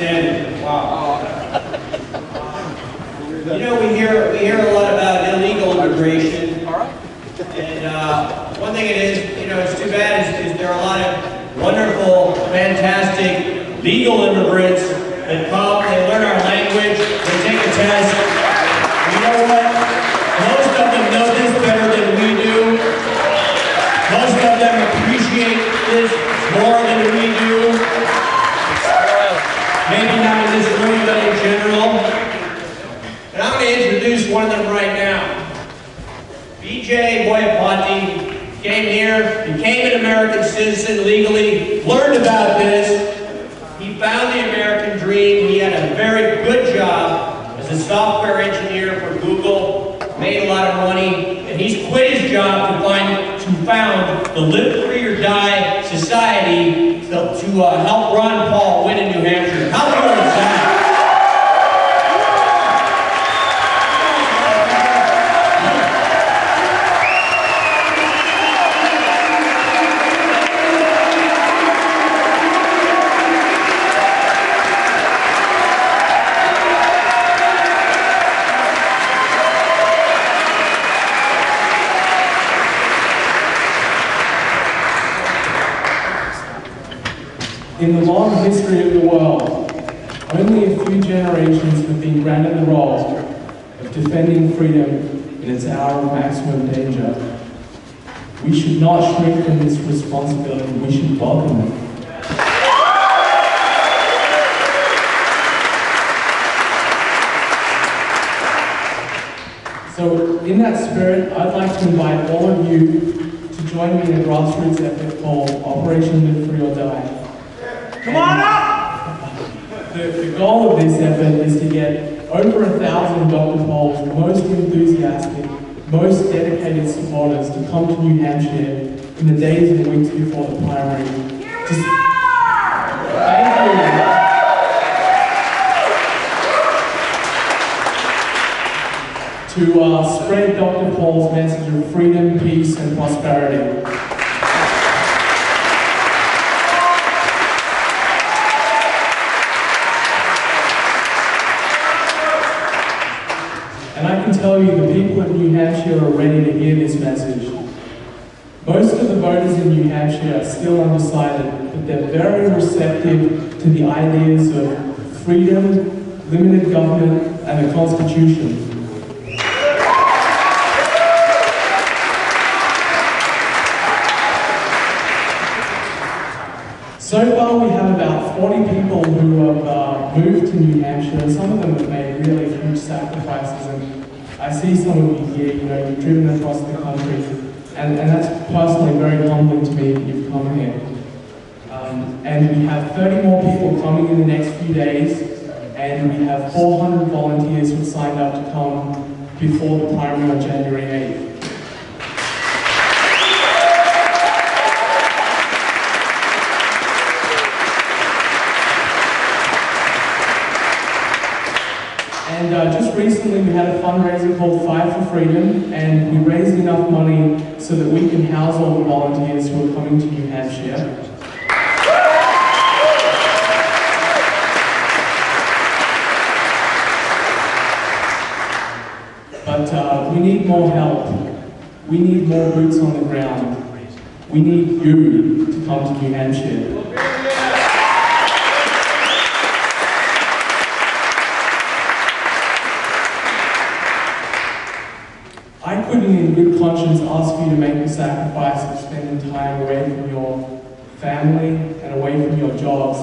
Outstanding. Wow. You know, we hear a lot about illegal immigration. And one thing it is, you know, it's too bad is there are a lot of wonderful, fantastic, legal immigrants that come, they learn our language, they take a test. And you know what? Most of them know this better than we do. Most of them appreciate this more than we do. Maybe not in this room, but in general. And I'm going to introduce one of them right now. Vijay Boyapati came here, became an American citizen legally, learned about this. He found the American dream. He had a very good job as a software engineer for Google, made a lot of money, and he's quit his job to found the Live Free or Die Society to help Ron Paul win in New Hampshire. How cool is that? In the long history of the world, only a few generations have been granted the role of defending freedom in its hour of maximum danger. We should not shrink from this responsibility, we should welcome it. So, in that spirit, I'd like to invite all of you to join me in a grassroots effort called Operation Live Free or Die. Come on up! The goal of this effort is to get over 1,000 Dr. Paul's most enthusiastic, most dedicated supporters to come to New Hampshire in the days and weeks before the primary. To spread Dr. Paul's message of freedom, peace, and prosperity. And I can tell you the people of New Hampshire are ready to hear this message. Most of the voters in New Hampshire are still undecided, but they're very receptive to the ideas of freedom, limited government, and the Constitution. So far we have about 40 people who have moved to New Hampshire, and some of them have made really huge sacrifices. And I see some of you here, you know, you've driven across the country, and that's personally very humbling to me that you've come here. And we have 30 more people coming in the next few days, and we have 400 volunteers who signed up to come before the primary on January 8th. And just recently we had a fundraiser called Five for Freedom, and we raised enough money so that we can house all the volunteers who are coming to New Hampshire. But we need more help. We need more boots on the ground. We need you to come to New Hampshire. I couldn't in good conscience ask you to make the sacrifice of spending time away from your family and away from your jobs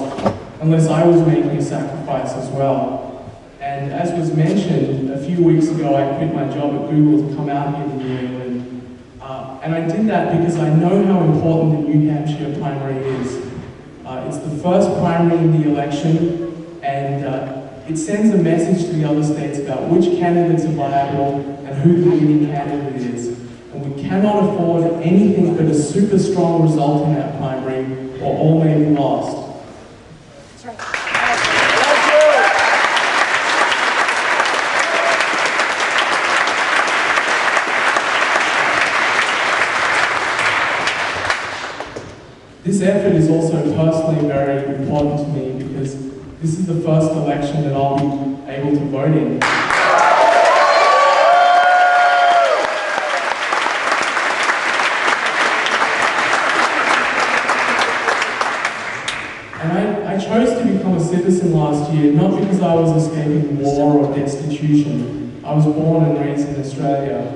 unless I was making a sacrifice as well. And as was mentioned, a few weeks ago I quit my job at Google to come out here to New England. And I did that because I know how important the New Hampshire primary is. It's the first primary in the election, and it sends a message to the other states about which candidates are viable and who the winning candidate is. And we cannot afford anything but a super strong result in that primary, or all may be lost. That's right. This effort is also personally very important to me because This is the first election that I'll be able to vote in. And I chose to become a citizen last year, not because I was escaping war or destitution. I was born and raised in Australia.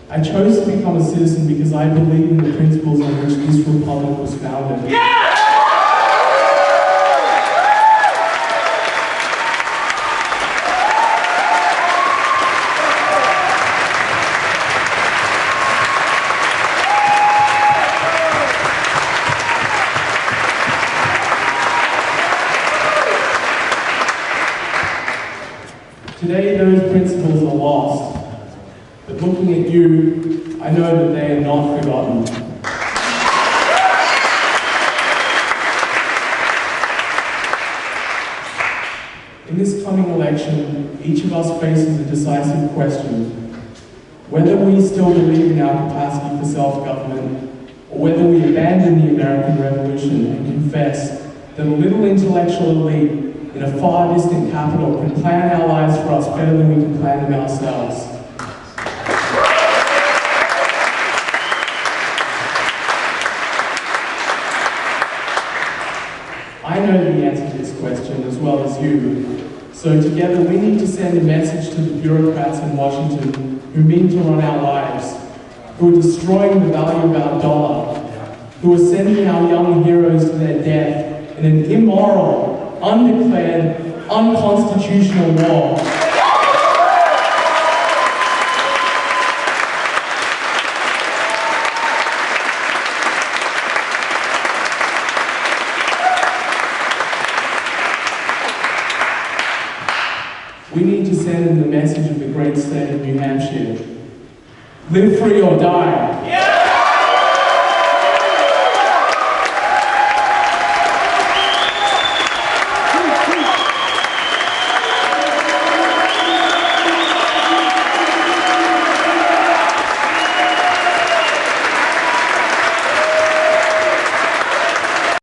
I chose to become a citizen because I believe in the principles on which this republic was founded. Yeah! Today, those principles are lost, but looking at you, I know that they are not forgotten. In this coming election, each of us faces a decisive question: whether we still believe in our capacity for self-government, or whether we abandon the American Revolution and confess that a little intellectual elite in a far distant capital can plan our lives for us better than we can plan them ourselves. I know the answer to this question as well as you. So together we need to send a message to the bureaucrats in Washington who mean to run our lives, who are destroying the value of our dollar, who are sending our young heroes to their death in an immoral, undeclared, unconstitutional war. We need to send them the message of the great state of New Hampshire. Live free or die. Yeah!